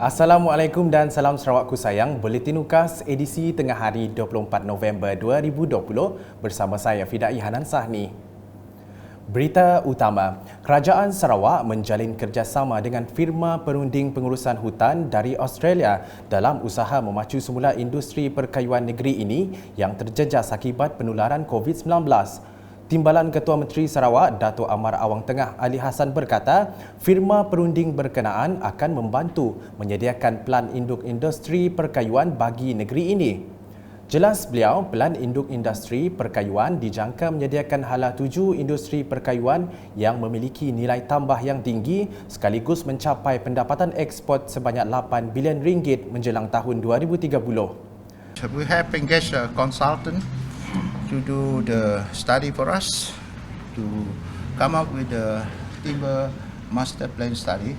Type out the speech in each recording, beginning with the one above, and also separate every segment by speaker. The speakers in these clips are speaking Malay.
Speaker 1: Assalamualaikum dan salam Sarawakku sayang. Buletin UKAS edisi tengah hari 24 November 2020 bersama saya Fidai Hanan Sahni. Berita utama, Kerajaan Sarawak menjalin kerjasama dengan firma perunding pengurusan hutan dari Australia dalam usaha memacu semula industri perkayuan negeri ini yang terjejas akibat penularan COVID-19. Timbalan Ketua Menteri Sarawak, Dato' Amar Awang Tengah Ali Hassan berkata, firma perunding berkenaan akan membantu menyediakan pelan induk industri perkayuan bagi negeri ini. Jelas beliau, pelan induk industri perkayuan dijangka menyediakan hala 7 industri perkayuan yang memiliki nilai tambah yang tinggi sekaligus mencapai pendapatan ekspor sebanyak 8 bilion ringgit menjelang tahun 2030.
Speaker 2: We have engaged a consultant to do the study for us, to come up with the timber master plan study.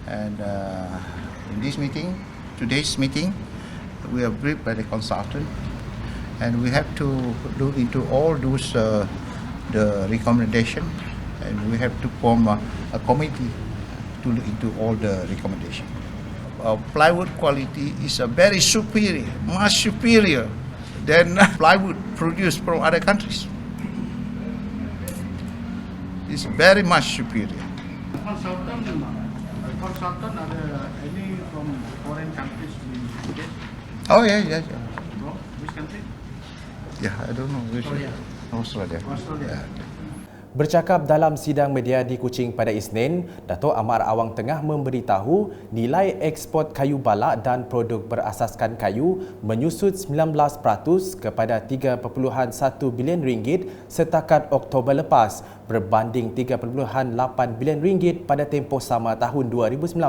Speaker 2: And in this meeting, today's meeting, we are briefed by the consultant, and we have to look into all those the recommendation, and we have to form a committee to look into all the recommendation. Plywood quality is a very superior, much superior than plywood produced from other countries. It's very much superior.
Speaker 3: Consultant ada any from foreign countries we get?
Speaker 2: Oh yeah.
Speaker 3: From which country?
Speaker 2: Yeah, I don't know which.
Speaker 3: Australia.
Speaker 2: Australia. Yeah.
Speaker 1: Bercakap dalam sidang media di Kuching pada Isnin, Dato' Amar Awang Tengah memberitahu nilai ekspor kayu balak dan produk berasaskan kayu menyusut 19% kepada 3.1 bilion ringgit setakat Oktober lepas berbanding 3.8 bilion ringgit pada tempoh sama tahun 2019.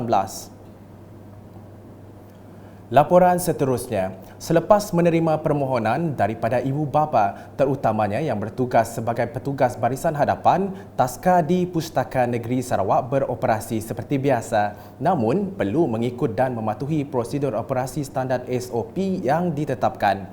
Speaker 1: Laporan seterusnya, selepas menerima permohonan daripada ibu bapa terutamanya yang bertugas sebagai petugas barisan hadapan, taska di Pustaka Negeri Sarawak beroperasi seperti biasa namun perlu mengikut dan mematuhi prosedur operasi standard SOP yang ditetapkan.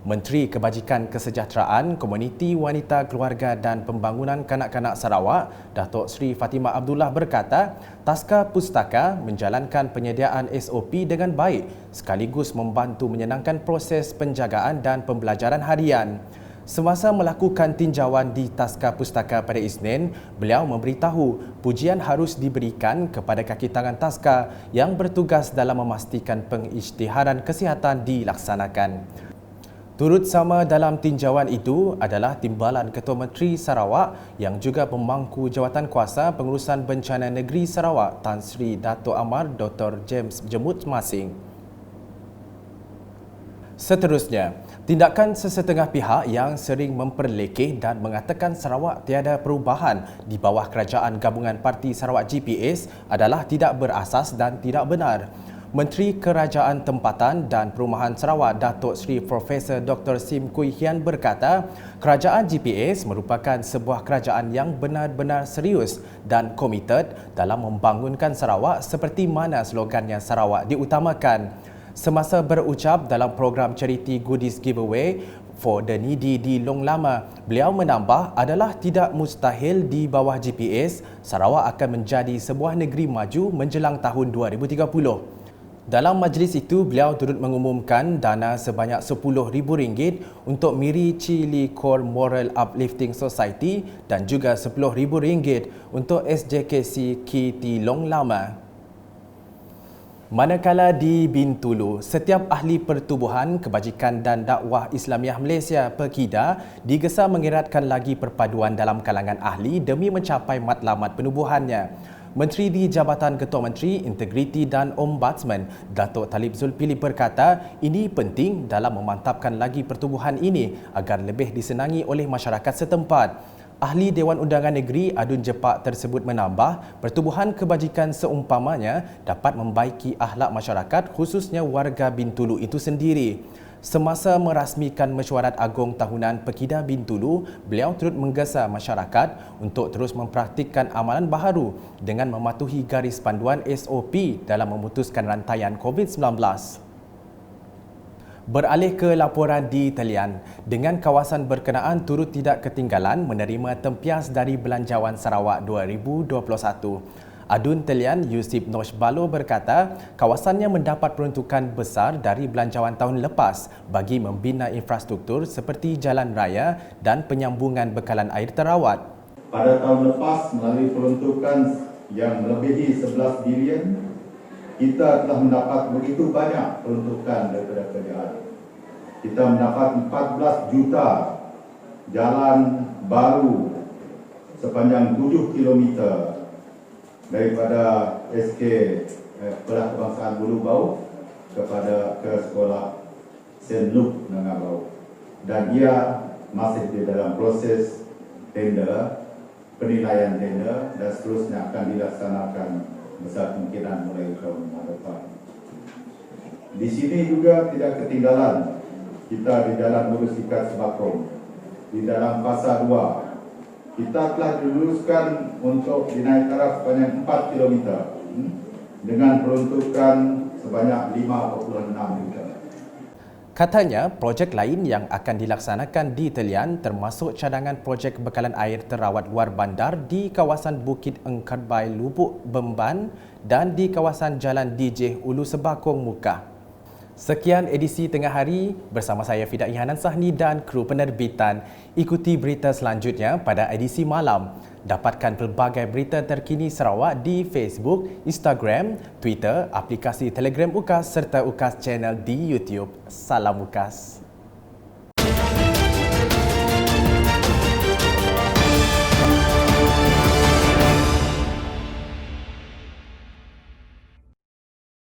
Speaker 1: Menteri Kebajikan Kesejahteraan, Komuniti Wanita Keluarga dan Pembangunan Kanak-kanak Sarawak, Datuk Seri Fatimah Abdullah berkata, taska pustaka menjalankan penyediaan SOP dengan baik sekaligus membantu menyenangkan proses penjagaan dan pembelajaran harian. Semasa melakukan tinjauan di taska pustaka pada Isnin, beliau memberitahu pujian harus diberikan kepada kaki tangan taska yang bertugas dalam memastikan pengisytiharan kesihatan dilaksanakan. Turut sama dalam tinjauan itu adalah Timbalan Ketua Menteri Sarawak yang juga pemangku Jawatankuasa Pengurusan Bencana Negeri Sarawak Tan Sri Dato' Amar Dr. James Jemut Masing. Seterusnya, tindakan sesetengah pihak yang sering memperlekeh dan mengatakan Sarawak tiada perubahan di bawah Kerajaan Gabungan Parti Sarawak GPS adalah tidak berasas dan tidak benar. Menteri Kerajaan Tempatan dan Perumahan Sarawak Datuk Seri Profesor Dr. Sim Kui Hian berkata, Kerajaan GPS merupakan sebuah kerajaan yang benar-benar serius dan komited dalam membangunkan Sarawak seperti mana slogannya Sarawak diutamakan. Semasa berucap dalam program charity goodies giveaway for the needy di Long Lama, beliau menambah adalah tidak mustahil di bawah GPS, Sarawak akan menjadi sebuah negeri maju menjelang tahun 2030. Dalam majlis itu, beliau turut mengumumkan dana sebanyak RM10,000 untuk Miri Chili Core Moral Uplifting Society dan juga RM10,000 untuk SJKC KT Long Lama. Manakala di Bintulu, setiap ahli pertubuhan, kebajikan dan dakwah Islamiah Malaysia (PEKIDA) digesa mengeratkan lagi perpaduan dalam kalangan ahli demi mencapai matlamat penubuhannya. Menteri di Jabatan Ketua Menteri, Integriti dan Ombudsman, Datuk Talib Zulkifli berkata, ini penting dalam memantapkan lagi pertubuhan ini agar lebih disenangi oleh masyarakat setempat. Ahli Dewan Undangan Negeri Adun Jepak tersebut menambah, pertubuhan kebajikan seumpamanya dapat membaiki akhlak masyarakat khususnya warga Bintulu itu sendiri. Semasa merasmikan mesyuarat agung tahunan PEKIDA Bintulu, beliau turut menggesa masyarakat untuk terus mempraktikkan amalan baharu dengan mematuhi garis panduan SOP dalam memutuskan rantaian COVID-19. Beralih ke laporan di talian, dengan kawasan berkenaan turut tidak ketinggalan menerima tempias dari Belanjawan Sarawak 2021. Adun Telian Yusip Noshbalo berkata kawasannya mendapat peruntukan besar dari belanjawan tahun lepas bagi membina infrastruktur seperti jalan raya dan penyambungan bekalan air terawat.
Speaker 4: Pada tahun lepas melalui peruntukan yang melebihi 11 bilion, kita telah mendapat begitu banyak peruntukan daripada kerajaan. Kita mendapat 14 juta jalan baru sepanjang 7 kilometer daripada SK Sekolah Kebangsaan Bulu Bau ke sekolah St. Luke Nangabau. Dan ia masih di dalam proses tender, penilaian tender dan seterusnya akan dilaksanakan besar kemungkinan mulai tahun depan. Di sini juga tidak ketinggalan kita di dalam lurus ikat Sebakong. Di dalam fasa 2, kita telah diluluskan untuk dinaik taraf sepanjang 4 km dengan peruntukan sebanyak 5,6 juta.
Speaker 1: Katanya, projek lain yang akan dilaksanakan di Telian termasuk cadangan projek bekalan air terawat luar bandar di kawasan Bukit Engkarbai Lubuk Bemban dan di kawasan Jalan DJ Ulu Sebakong Mukah. Sekian edisi Tengah Hari bersama saya Fidak Ihanan Sahni dan kru penerbitan. Ikuti berita selanjutnya pada edisi malam. Dapatkan pelbagai berita terkini Sarawak di Facebook, Instagram, Twitter, aplikasi Telegram UKAS serta UKAS Channel di YouTube. Salam UKAS.